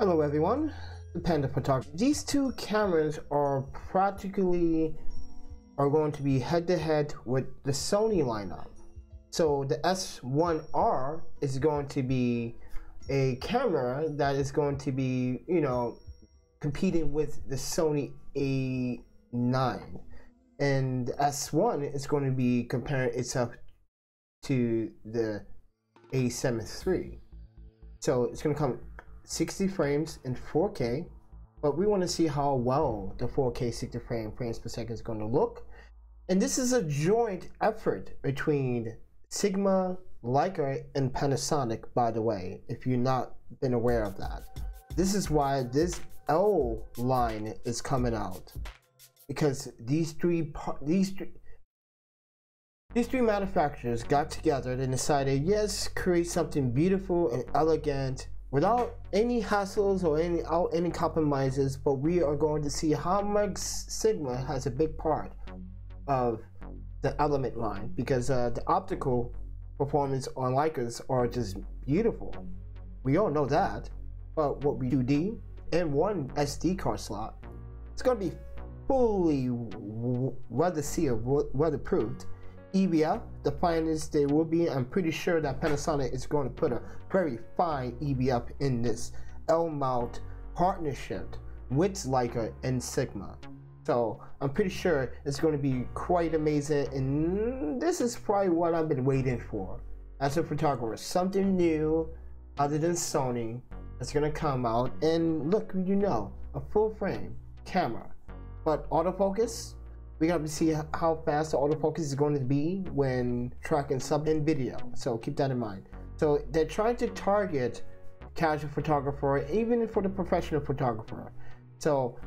Hello everyone, the Panda Photographer. These two cameras are practically going to be head-to-head with the Sony lineup. So the S1R is going to be a camera that is going to be, competing with the Sony A9. And the S1 is going to be comparing itself to the A7 III. So it's going to come 60 frames in 4K, but we want to see how well the 4K 60 frames per second is going to look. And this is a joint effort between Sigma, Leica, and Panasonic, by the way, if you've not been aware of that. This is why this L line is coming out, because these three manufacturers got together and decided, yes, create something beautiful and elegant without any hassles or any compromises, but we are going to see how much Sigma has a big part of the element line, because the optical performance on Leicas are just beautiful. We all know that, but what we do 2D and one SD card slot, it's going to be fully weatherproofed. EVF, the finest they will be. I'm pretty sure that Panasonic is going to put a very fine EVF in this L-mount partnership with Leica and Sigma. So I'm pretty sure it's going to be quite amazing, and this is probably what I've been waiting for as a photographer. Something new other than Sony that's going to come out, and look, a full frame camera. But autofocus, we got to see how fast the autofocus is going to be when tracking sub and video, so keep that in mind. So they're trying to target casual photographer, even for the professional photographer. So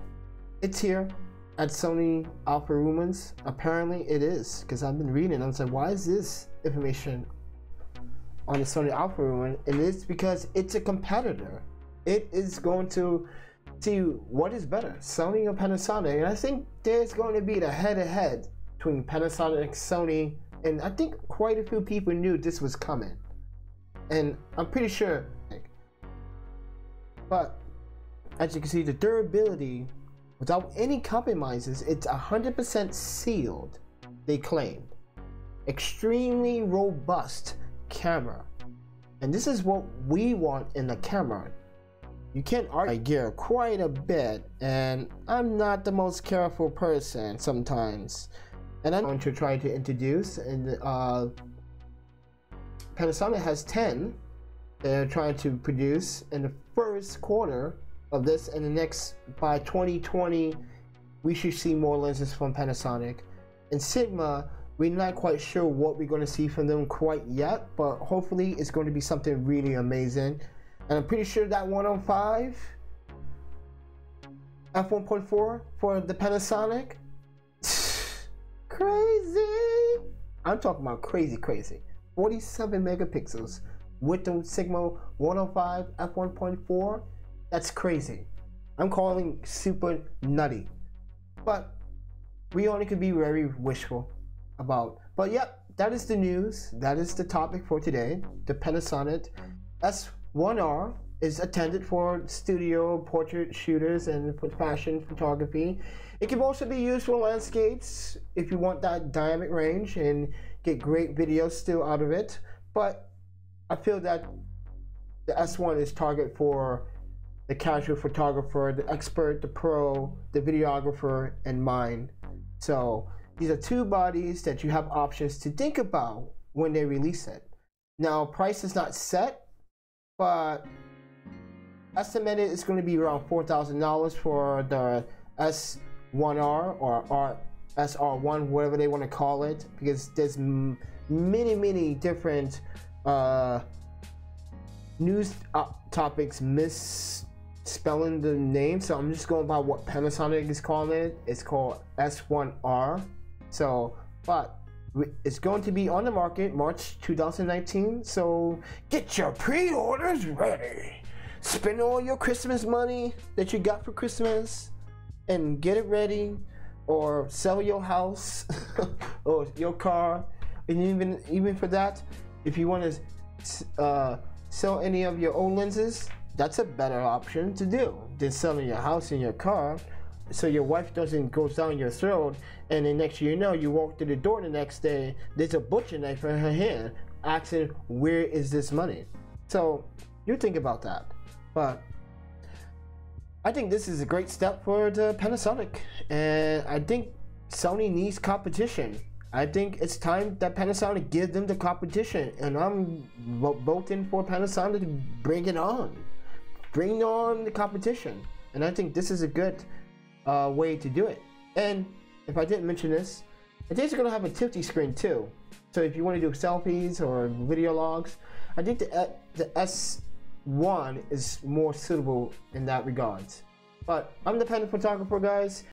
it's here at Sony Alpha Rumors. Apparently it is, because I've been reading. I was like, why is this information on the Sony Alpha Rumor? And it's because it's a competitor. It is going to see what is better, Sony or Panasonic. And I think there's going to be the head-to-head between Panasonic and Sony, and I think quite a few people knew this was coming, and I'm pretty sure. But as you can see, the durability, without any compromises, it's 100% sealed, they claimed. Extremely robust camera, and this is what we want in a camera. You can't argue my gear quite a bit, and I'm not the most careful person sometimes. And I'm going to try to introduce, and Panasonic has 10 they're trying to produce in the first quarter of this, and the next, by 2020, we should see more lenses from Panasonic. And Sigma, we're not quite sure what we're going to see from them quite yet, but hopefully it's going to be something really amazing. And I'm pretty sure that 105 f1.4 for the Panasonic, crazy. I'm talking about crazy. 47 megapixels with the Sigma 105 f1.4. That's crazy. I'm calling super nutty. But we only could be very wishful about. But yep, that is the news. That is the topic for today. The Panasonic S1R is intended for studio portrait shooters and for fashion photography. It can also be used for landscapes if you want that dynamic range and get great video still out of it. But I feel that the S1 is target for the casual photographer, the expert, the pro, the videographer, and mine. So these are two bodies that you have options to think about when they release it. Now, price is not set, but estimated it's going to be around $4,000 for the S1R or SR1, whatever they want to call it, because there's many different news topics misspelling the name, so I'm just going by what Panasonic is calling it. It's called S1R. So, but it's going to be on the market March 2019, so get your pre-orders ready. Spend all your Christmas money that you got for Christmas and get it ready, or sell your house or your car. And even for that, if you want to sell any of your old lenses, that's a better option to do than selling your house and your car, so your wife doesn't go down your throat, and then next thing you know, you walk through the door the next day, there's a butcher knife in her hand, asking, where is this money? So you think about that. But I think this is a great step for the Panasonic, and I think Sony needs competition. I think it's time that Panasonic gives them the competition, and I'm voting for Panasonic to bring it on. Bring on the competition, and I think this is a good way to do it. And if I didn't mention this, I think it's going to have a tilty screen too. So if you want to do selfies or video logs, I think the S1 is more suitable in that regards. But I'm the Panda Photographer, guys.